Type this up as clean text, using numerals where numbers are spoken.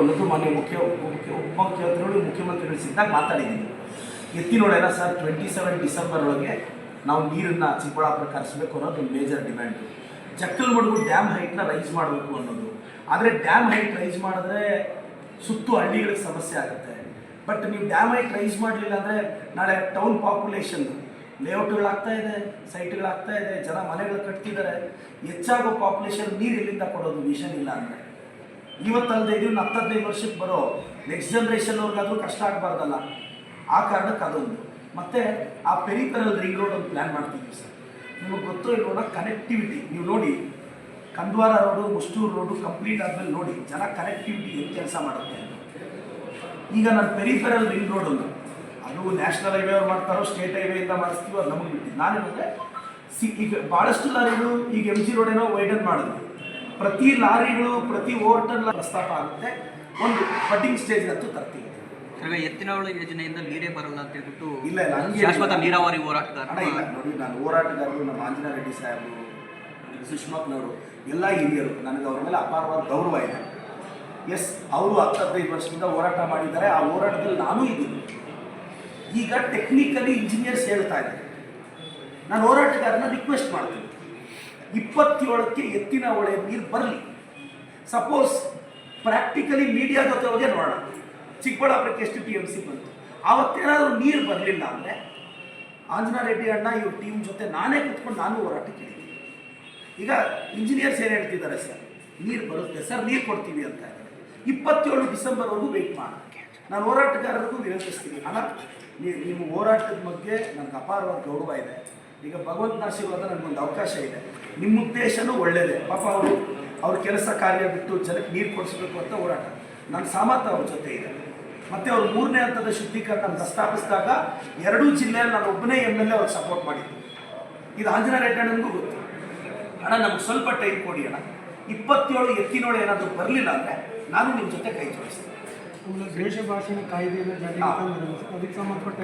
ಅನ್ನೋದು ಮಾನ್ಯ ಉಪಮುಖ್ಯಮಂತ್ರಿಗಳು ಮುಖ್ಯಮಂತ್ರಿಗಳು ಸಿಕ್ಕಿದಾಗ ಮಾತಾಡಿದ್ದೀನಿ. ಎತ್ತಿನೊಳೆಲ್ಲ ಸರ್ 27 ಡಿಸೆಂಬರ್ ಒಳಗೆ ನಾವು ನೀರನ್ನು ಚಿಕ್ಕಬಳ್ಳಾಪುರ ಕರೆಸಬೇಕು ಅನ್ನೋದು ಒಂದು ಮೇಜರ್ ಡಿಮ್ಯಾಂಡು. ಜಕ್ಕಲಮಡುಗು ಡ್ಯಾಮ್ ಹೈಟ್ನ ರೈಸ್ ಮಾಡಬೇಕು ಅನ್ನೋದು. ಆದರೆ ಡ್ಯಾಮ್ ಹೈಟ್ ರೈಸ್ ಮಾಡಿದ್ರೆ ಸುತ್ತು ಹಳ್ಳಿಗಳಿಗೆ ಸಮಸ್ಯೆ ಆಗುತ್ತೆ. ಬಟ್ ನೀವು ಡ್ಯಾಮ್ ಹೈಟ್ ರೈಸ್ ಮಾಡಲಿಲ್ಲ ಅಂದರೆ ನಾಳೆ ಟೌನ್ ಪಾಪ್ಯುಲೇಷನ್ ಲೇಔಟ್ಗಳಾಗ್ತಾ ಇದೆ, ಸೈಟ್ಗಳಾಗ್ತಾ ಇದೆ, ಜನ ಮನೆಗಳು ಕಟ್ತಿದ್ದಾರೆ. ಹೆಚ್ಚಾಗೋ ಪಾಪ್ಯುಲೇಷನ್ ನೀರು ಎಲ್ಲಿಂದ ಕೊಡೋದು ವಿಷನ್ ಇಲ್ಲ ಅಂದರೆ ಇವತ್ತಲ್ಲದೆ ಇದು 10-15 ವರ್ಷಕ್ಕೆ ಬರೋ ನೆಕ್ಸ್ಟ್ ಜನ್ರೇಷನ್ ಅವ್ರಿಗಾದ್ರೂ ಕಷ್ಟ ಆಗಬಾರ್ದಲ್ಲ. ಆ ಕಾರಣಕ್ಕೆ ಅದೊಂದು. ಮತ್ತು ಆ ಪೆರಿಫೆರಲ್ ರಿಂಗ್ ರೋಡ್ ಒಂದು ಪ್ಲ್ಯಾನ್ ಮಾಡ್ತಿದ್ವಿ ಸರ್. ನಿಮಗೆ ಗೊತ್ತೋ ಇರೋಣ ಕನೆಕ್ಟಿವಿಟಿ ನೀವು ನೋಡಿ, Kandavara road, Mushtur road complete ಆದಮೇಲೆ ನೋಡಿ ಜನ ಕನೆಕ್ಟಿವಿಟಿ ಏನು ಕೆಲಸ ಮಾಡುತ್ತೆ ಅಂತ. ಈಗ ನಾನು ಪೆರಿಫೆರಲ್ ರಿಂಗ್ ರೋಡ್ ಒಂದು ಅದು ನ್ಯಾಷನಲ್ ಹೈವೇ ಅವ್ರು ಮಾಡ್ತಾರೋ ಸ್ಟೇಟ್ ಹೈವೇಯಿಂದ ಮಾಡಿಸ್ತೀವೋ ಅದು ನಮಗೆ ಬಿಟ್ಟಿದ್ದು. ನಾನೇನಂದರೆ ಈಗ ಭಾಳಷ್ಟು ಲಾರಿಗಳು ಈಗ MG ರೋಡ್ ಏನೋ ವೈಡನ್ ಮಾಡಿದ್ವಿ. ಪ್ರತಿ ಲಾರಿಗಳು ಪ್ರತಿ ಓವರ್ಟರ್ನ್ ಪ್ರಸ್ತಾಪ ಆಗುತ್ತೆ. ಒಂದು ಕಟಿಂಗ್ ಸ್ಟೇಜ್ಗಂತೂ ತರ್ತೀವಿ. ಎತ್ತಿನಹೊಳೆ ಯೋಜನೆಯಿಂದ ನೀರೇ ಬರಲ್ಲ ಅಂತ ಹೇಳ್ಬಿಟ್ಟು ಇಲ್ಲ ಹಂಗೆ ಶಾಶ್ವತ ನೀರಾವರಿ ಹೋರಾಟಗಾರ ಇಲ್ಲ ನೋಡಿ, ನಾನು ಹೋರಾಟಗಾರರು ನಮ್ಮ ಆಂಜನೇಯ ರೆಡ್ಡಿ ಸಾಹೇಬರು, ಸುಷ್ಮಕ್ನವರು ಎಲ್ಲ ಹಿರಿಯರು, ನನಗೆ ಅವ್ರ ಮೇಲೆ ಅಪಾರವಾದ ಗೌರವ ಇದೆ. ಎಸ್, ಅವರು 10-15 ವರ್ಷದಿಂದ ಹೋರಾಟ ಮಾಡಿದ್ದಾರೆ. ಆ ಹೋರಾಟದಲ್ಲಿ ನಾನು ಇದ್ದೀನಿ. ಈಗ ಟೆಕ್ನಿಕಲಿ ಇಂಜಿನಿಯರ್ಸ್ ಹೇಳ್ತಾ ಇದ್ದಾರೆ. ನಾನು ಹೋರಾಟಗಾರನ ರಿಕ್ವೆಸ್ಟ್ ಮಾಡ್ತೀನಿ, 27ಕ್ಕೆ ಎತ್ತಿನಹೊಳೆ ನೀರು ಬರಲಿ. ಸಪೋಸ್ ಪ್ರಾಕ್ಟಿಕಲಿ ಮೀಡಿಯಾ ಜೊತೆ ಹೋಗಿ ನೋಡೋಣ, ಚಿಕ್ಕಬಳ್ಳಾಪುರಕ್ಕೆ ಎಷ್ಟು TMC ಬಂತು. ಆವತ್ತೇನಾದರೂ ನೀರು ಬರಲಿಲ್ಲ ಅಂದರೆ ಆಂಜನೇಯ ರೆಡ್ಡಿ ಅಣ್ಣ ಇವ್ರ ಟೀಮ್ ಜೊತೆ ನಾನೇ ಕೂತ್ಕೊಂಡು ನಾನು ಹೋರಾಟಕ್ಕೆ ಇದ್ದೀನಿ. ಈಗ ಇಂಜಿನಿಯರ್ಸ್ ಏನು ಹೇಳ್ತಿದ್ದಾರೆ, ಸರ್ ನೀರು ಬರುತ್ತೆ ಸರ್, ನೀರು ಕೊಡ್ತೀವಿ ಅಂತ ಇದ್ದಾರೆ. 27 ಡಿಸೆಂಬರ್ವರೆಗೂ ವೆಯ್ಟ್ ಮಾಡೋಕ್ಕೆ ನಾನು ಹೋರಾಟಗಾರರಿಗೂ ವಿನಂತಿಸ್ತೀನಿ. ಅಲ್ಲ, ನಿಮ್ಮ ಹೋರಾಟದ ಬಗ್ಗೆ ನನಗೆ ಅಪಾರವಾದ ಗೌರವ ಇದೆ. ಈಗ ಭಗವಂತನ ಆಶೀರ್ವಾದ ನನಗೊಂದು ಅವಕಾಶ ಇದೆ. ನಿಮ್ಮ ಉದ್ದೇಶನೂ ಒಳ್ಳೆಯದೇ. ಪಾಪ ಅವ್ರ ಕೆಲಸ ಕಾರ್ಯ ಬಿಟ್ಟು ಜನಕ್ಕೆ ನೀರು ಕೊಡಿಸ್ಬೇಕು ಅಂತ ಹೋರಾಟ. ನನ್ನ ಸಾಮರ್ಥ್ಯ ಅವ್ರ ಜೊತೆ ಇದೆ. ಮತ್ತು ಅವ್ರು 3ನೇ ಹಂತದ ಶುದ್ಧೀಕರಣ ಪ್ರಸ್ತಾಪಿಸಿದಾಗ 2 ಜಿಲ್ಲೆಯಲ್ಲಿ ನಾನು ಒಬ್ಬನೇ MLA ಅವ್ರಿಗೆ ಸಪೋರ್ಟ್ ಮಾಡಿದ್ದು. ಇದು ಆಂಜನೇಯ ರೆಡ್ಡಿ ಅಣ್ಣನಿಗೂ ಗೊತ್ತು. ಅಣ್ಣ ನಮ್ಗೆ ಸ್ವಲ್ಪ ಟೈಮ್ ಕೊಡಿ ಅಣ್ಣ, 27 ಎತ್ತಿನಹೊಳೆ ಏನಾದರೂ ಬರಲಿಲ್ಲ ಅಂದರೆ ನಾನು ನಿಮ್ಮ ಜೊತೆ ಕೈ ಜೋಡಿಸ್ತೀನಿ. ದೇಶ ಭಾಷೆನ ಕಾಯ್ದೆಯನ್ನು ಜಾರಿಗೆ ಅದಕ್ಕೆ ಸಂಬಂಧಪಟ್ಟ